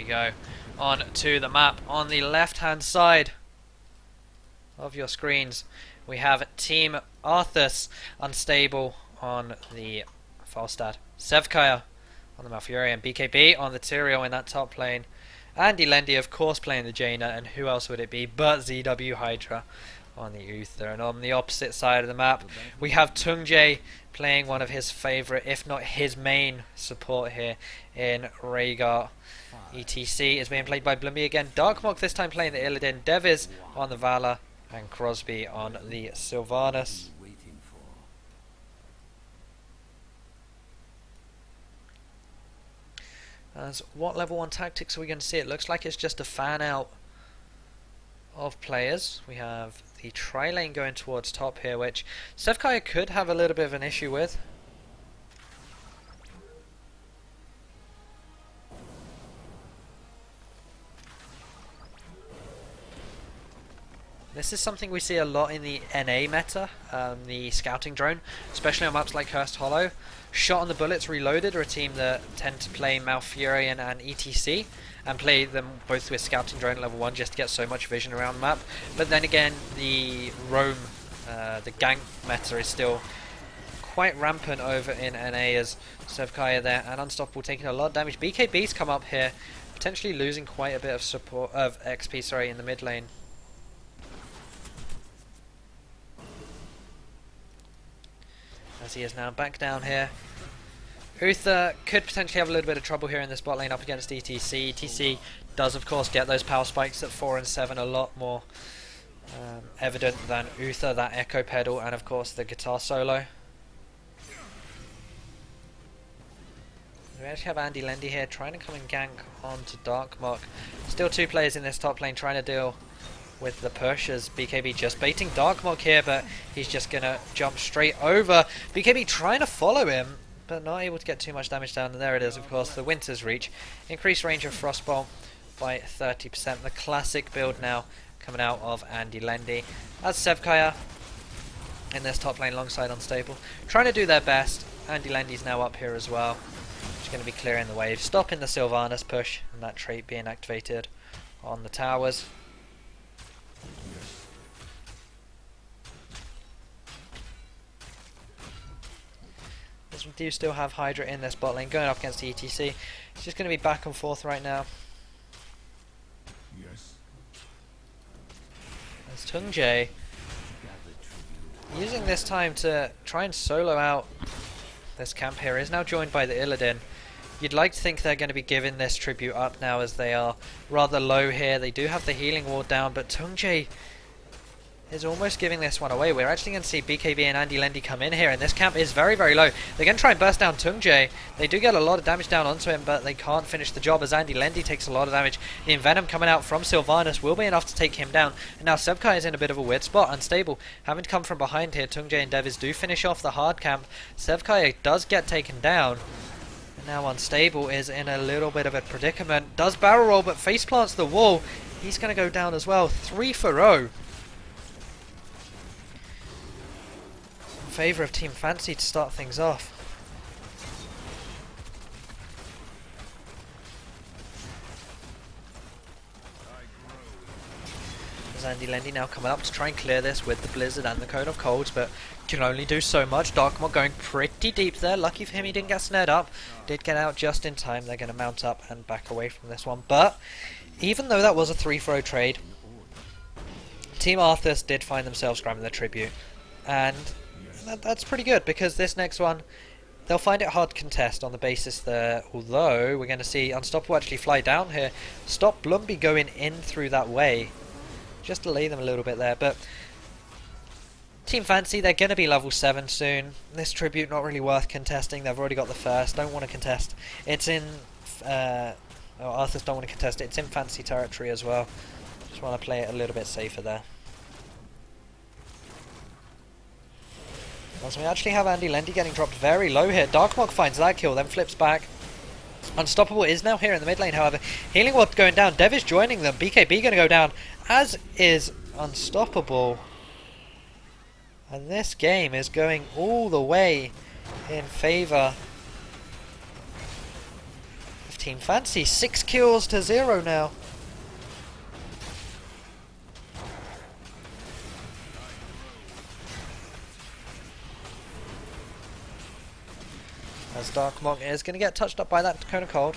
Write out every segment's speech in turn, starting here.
we go. On to the map. On the left-hand side of your screens, we have Team ArthasS Unstable on the Falstad, Sevkaya on the Malfurion, BKB on the Tyrael in that top lane, Andy Lendy of course playing the Jaina, and who else would it be but ZW Hydra on the Uther. And on the opposite side of the map we have Tungjae playing one of his favourite, if not his main support here in Rhaegar. ETC is being played by Blumby again, Darkmok this time playing the Illidan, Deviz on the Valor, and Crosby on the Sylvanas. As what level 1 tactics are we going to see? It looks like it's just a fan out of players. We have the tri-lane going towards top here, which Sevkaya could have a little bit of an issue with. This is something we see a lot in the NA meta, the scouting drone, especially on maps like Cursed Hollow. Shot on the Bullets Reloaded are a team that tend to play Malfurion and ETC, and play them both with scouting drone level 1 just to get so much vision around the map. But then again, the roam, the gank meta is still quite rampant over in NA, as Sevkaya there and Unstoppable taking a lot of damage. BKB's come up here, potentially losing quite a bit of support of XP, sorry, in the mid lane. As he is now back down here. Uther could potentially have a little bit of trouble here in this bot lane up against ETC. ETC does of course get those power spikes at 4 and 7 a lot more evident than Uther, that echo pedal and of course the guitar solo. We actually have Andy Lendy here trying to come and gank onto Darkmok. Still 2 players in this top lane trying to deal with the push, as BKB just baiting Darkmok here, but he's just gonna jump straight over. BKB trying to follow him, but not able to get too much damage down. And there it is, of course, the Winter's Reach. Increased range of Frostbolt by 30%. The classic build now coming out of Andy Lendy. As Sevkaya in this top lane alongside Unstable, trying to do their best. Andy Lendy's now up here as well. Just going to be clearing the wave, stopping the Sylvanas push, and that trait being activated on the towers. We do still have Hydra in this bot lane going up against the ETC. It's just going to be back and forth right now. Yes. As Tungjae using this time to try and solo out this camp here, is now joined by the Illidan. You'd like to think they're going to be giving this tribute up now, as they are rather low here. They do have the healing ward down, but Tungjae is almost giving this one away. We're actually going to see BKB and Andy Lendy come in here, and this camp is very, very low. They're going to try and burst down Tungjae. They do get a lot of damage down onto him, but they can't finish the job, as Andy Lendy takes a lot of damage. The Envenom coming out from Sylvanas will be enough to take him down. And now Sevkaya is in a bit of a weird spot. Unstable having to come from behind here. Tungjae and Deviz do finish off the hard camp. Sevkaya does get taken down. And now Unstable is in a little bit of a predicament. Does barrel roll, but face plants the wall. He's going to go down as well. 3 for 0. Favour of Team Fancy to start things off. There's Andy Lendy now coming up to try and clear this with the Blizzard and the Cone of Colds, but can only do so much. Darkmok going pretty deep there. Lucky for him he didn't get snared up. Did get out just in time. They're going to mount up and back away from this one. But even though that was a 3-0 trade, Team ArthasS did find themselves grabbing the tribute. And that's pretty good, because this next one they'll find it hard to contest on the basis that, although we're going to see Unstoppable actually fly down here, stop Blumby going in through that way, just delay them a little bit there. But Team Fancy, they're going to be level 7 soon. This tribute not really worth contesting. They've already got the first, don't want to contest. It's in ArthasS don't want to contest it. It's in Fancy territory as well. Just want to play it a little bit safer there. So we actually have Andy Lendy getting dropped very low here. Darkmok finds that kill, then flips back. Unstoppable is now here in the mid lane, however. Healing ward going down. Dev is joining them. BKB going to go down, as is Unstoppable. And this game is going all the way in favour of Team Fancy 6 kills to 0 now. As Darkmog is going to get touched up by that Cone of Cold.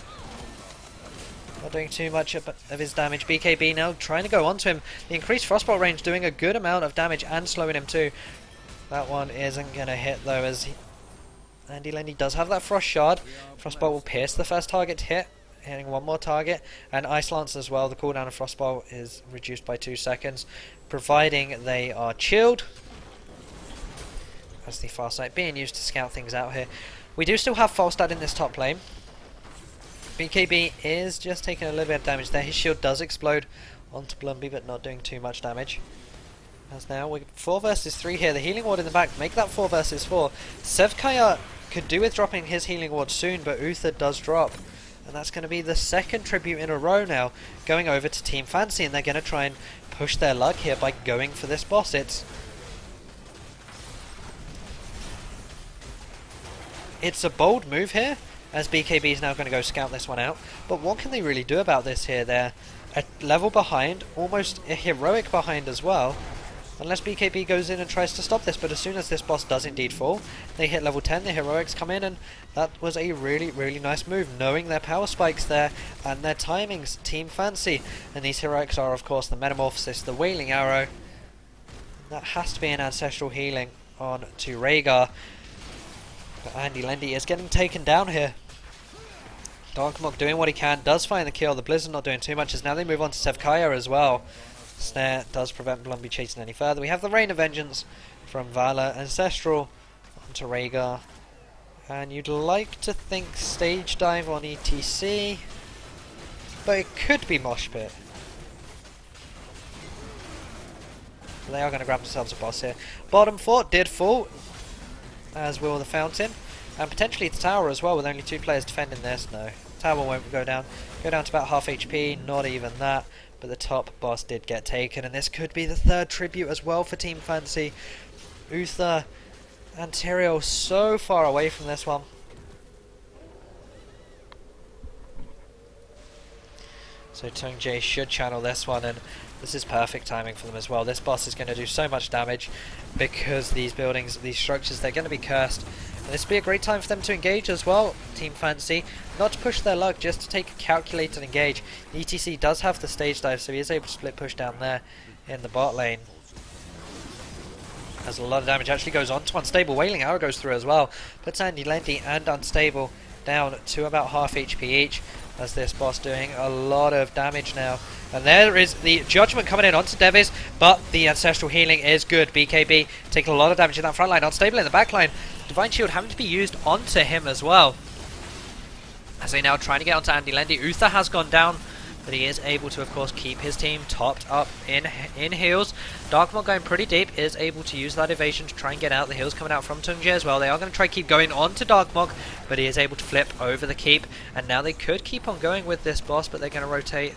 Not doing too much of his damage. BKB now trying to go onto him. The increased Frostbolt range doing a good amount of damage and slowing him too. That one isn't going to hit though, as Andy Lendy does have that Frost Shard. Frostbolt will pierce the first target hit, hitting one more target. And Ice Lance as well. The cooldown of Frostbolt is reduced by 2 seconds, providing they are chilled. As the Farsight being used to scout things out here. We do still have Falstad in this top lane. BKB is just taking a little bit of damage there. His shield does explode onto Blumby, but not doing too much damage. As now we're 4 versus 3 here. The healing ward in the back make that 4 versus 4. Sevkaya could do with dropping his healing ward soon, but Uther does drop. And that's going to be the second tribute in a row now going over to Team Fancy, and they're going to try and push their luck here by going for this boss. It's a bold move here, as BKB is now going to go scout this one out. But what can they really do about this here? They're a level behind, almost a heroic behind as well. Unless BKB goes in and tries to stop this, but as soon as this boss does indeed fall, they hit level 10, the heroics come in, and that was a really, really nice move, knowing their power spikes there and their timings. Team Fancy, and these heroics are of course the Metamorphosis, the Wailing Arrow. That has to be an ancestral healing on to Rhaegar. But Andy Lendy is getting taken down here. Darkmog doing what he can, does find the kill. The Blizzard not doing too much, as now they move on to Sevkaya as well. Snare does prevent Blumby chasing any further. We have the Rain of Vengeance from Valor, Ancestral onto Rhaegar. And you'd like to think Stage Dive on ETC, but it could be Mosh Pit. They are going to grab themselves a boss here. Bottom fort did fall, as will the Fountain, and potentially the tower as well, with only 2 players defending this. No, tower won't go down to about half HP, not even that, but the top boss did get taken, and this could be the 3rd tribute as well for Team Fancy. Uther and Tyrael so far away from this one. So Tung Jae should channel this one, and this is perfect timing for them as well. This boss is going to do so much damage because these buildings, these structures, they're going to be cursed. And this would be a great time for them to engage as well, Team Fancy. Not to push their luck, just to take a calculated engage. The ETC does have the stage dive, so he is able to split push down there in the bot lane. As a lot of damage actually goes on to Unstable. Wailing Arrow goes through as well. Puts Andy Lendy and Unstable down to about half HP each, as this boss doing a lot of damage now. And there is the Judgment coming in onto Devis, but the Ancestral Healing is good. BKB taking a lot of damage in that front line. Unstable in the back line. Divine Shield having to be used onto him as well, as they now trying to get onto Andy Lendy. Uther has gone down, but he is able to of course keep his team topped up in heals. Darkmog going pretty deep, is able to use that evasion to try and get out. The heals coming out from Tung Jae as well. They are going to try keep going on to Darkmog, but he is able to flip over the keep, and now they could keep on going with this boss, but they're going to rotate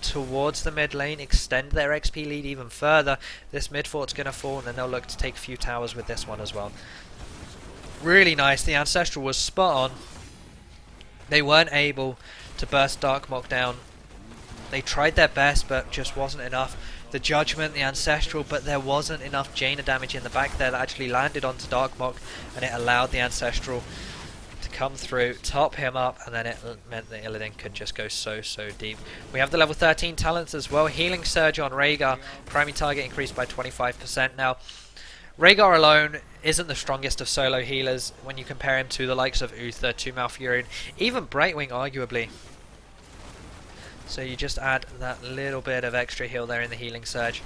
towards the mid lane, extend their XP lead even further. This mid fort's going to fall, and then they'll look to take a few towers with this one as well. Really nice. The Ancestral was spot on. They weren't able to burst Darkmog down. They tried their best, but just wasn't enough. The Judgment, the Ancestral, but there wasn't enough Jaina damage in the back there that actually landed onto Darkmog, and it allowed the Ancestral to come through, top him up, and then it meant that Illidan could just go so deep. We have the level 13 talents as well. Healing Surge on Rhaegar. Primary target increased by 25%. Now, Rhaegar alone isn't the strongest of solo healers when you compare him to the likes of Uther, to Malfurion, even Brightwing arguably. So you just add that little bit of extra heal there in the Healing Surge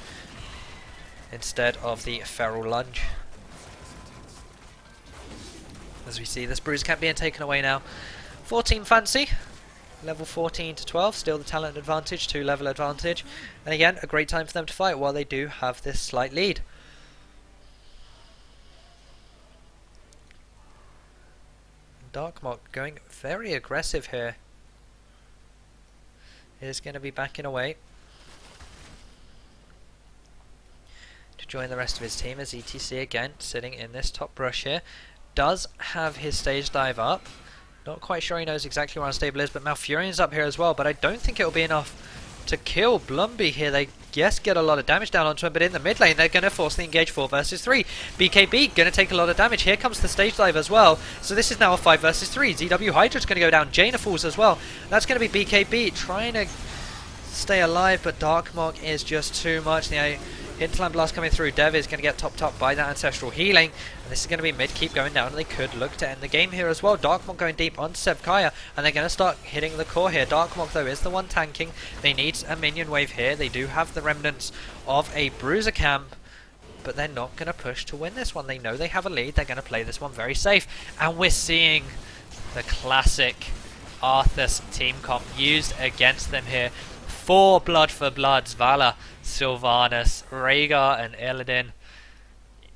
instead of the Feral Lunge. As we see, this Bruise Camp being taken away now. 14 Fancy, level 14 to 12, still the talent advantage, 2 level advantage. And again, a great time for them to fight while they do have this slight lead. Darkmog going very aggressive here. Is going to be backing away to join the rest of his team, as ETC again sitting in this top brush here. Does have his stage dive up, Not quite sure he knows exactly where Unstable is, but Malfurion's up here as well, but I don't think it'll be enough to kill Blumby here. They, yes, get a lot of damage down onto him, but in the mid lane, they're going to force the engage 4 versus 3. BKB going to take a lot of damage. Here comes the stage dive as well. So this is now a 5 versus 3. ZW Hydra's going to go down. Jaina falls as well. That's going to be BKB trying to stay alive, but Darkmog is just too much. The Hinterland Blast coming through. Dev is going to get topped up by that Ancestral Healing. And this is going to be mid keep going down, and they could look to end the game here as well. Darkmog going deep on Sevkaya, and they're going to start hitting the core here. Darkmog, though, is the one tanking. They need a minion wave here. They do have the remnants of a Bruiser camp, but they're not going to push to win this one. They know they have a lead. They're going to play this one very safe. And we're seeing the classic ArthasS team comp used against them here. 4 blood for bloods: Vala, Sylvanas, Rhaegar and Illidan.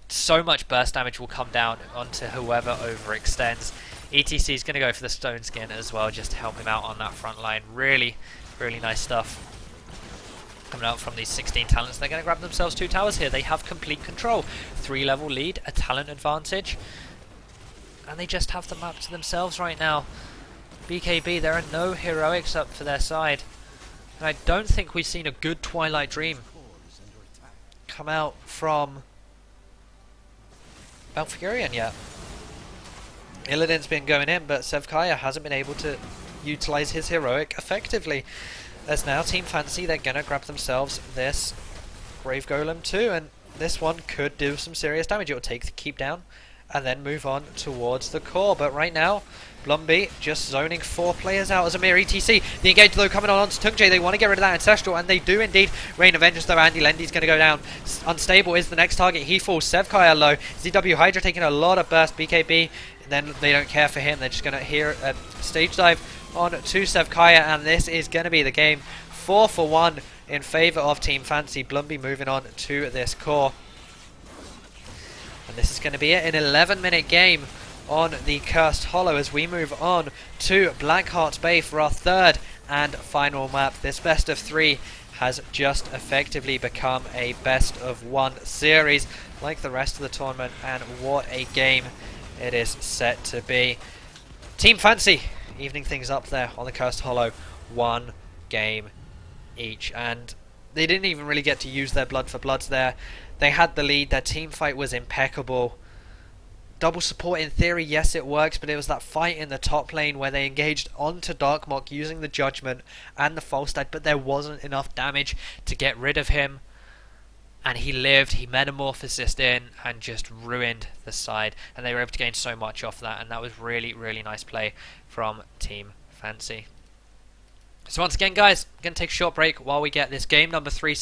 So much burst damage will come down onto whoever overextends. ETC is going to go for the Stone Skin as well, just to help him out on that front line. Really, really nice stuff coming out from these 16 talents. They're going to grab themselves 2 towers here. They have complete control. 3-level lead, a talent advantage, and they just have the map to themselves right now. BKB, there are no heroics up for their side. And I don't think we've seen a good Twilight Dream come out from Malfurion yet. Illidan's been going in, but Sevkaya hasn't been able to utilize his heroic effectively. As now Team Fantasy, they're going to grab themselves this Grave Golem too, and this one could do some serious damage. It will take the keep down and then move on towards the core. But right now, Blumby just zoning 4 players out as a mere ETC. The engage though coming on onto Tungjae. They want to get rid of that Ancestral, and they do indeed. Rain of Vengeance though. Andy Lendy's going to go down. Unstable is the next target. He falls. Sevkaya low. ZW Hydra taking a lot of burst. BKB, and then they don't care for him. They're just going to hear a stage dive on to Sevkaya, and this is going to be the game. 4 for 1 in favour of Team Fantasy. Blumby moving on to this core. And this is going to be it, an 11-minute game on the Cursed Hollow as we move on to Blackheart's Bay for our 3rd and final map. This best of 3 has just effectively become a best of 1 series like the rest of the tournament, and what a game it is set to be. Team Fantasy evening things up there on the Cursed Hollow, 1 game each, and they didn't even really get to use their blood for bloods there. They had the lead, their team fight was impeccable. Double support in theory, yes it works, but it was that fight in the top lane where they engaged onto Darkmok using the Judgment and the False Start, but there wasn't enough damage to get rid of him. And he lived, he metamorphosed in and just ruined the side. And they were able to gain so much off that, and that was really, really nice play from Team Fantasy. So once again guys, I'm going to take a short break while we get this game number 3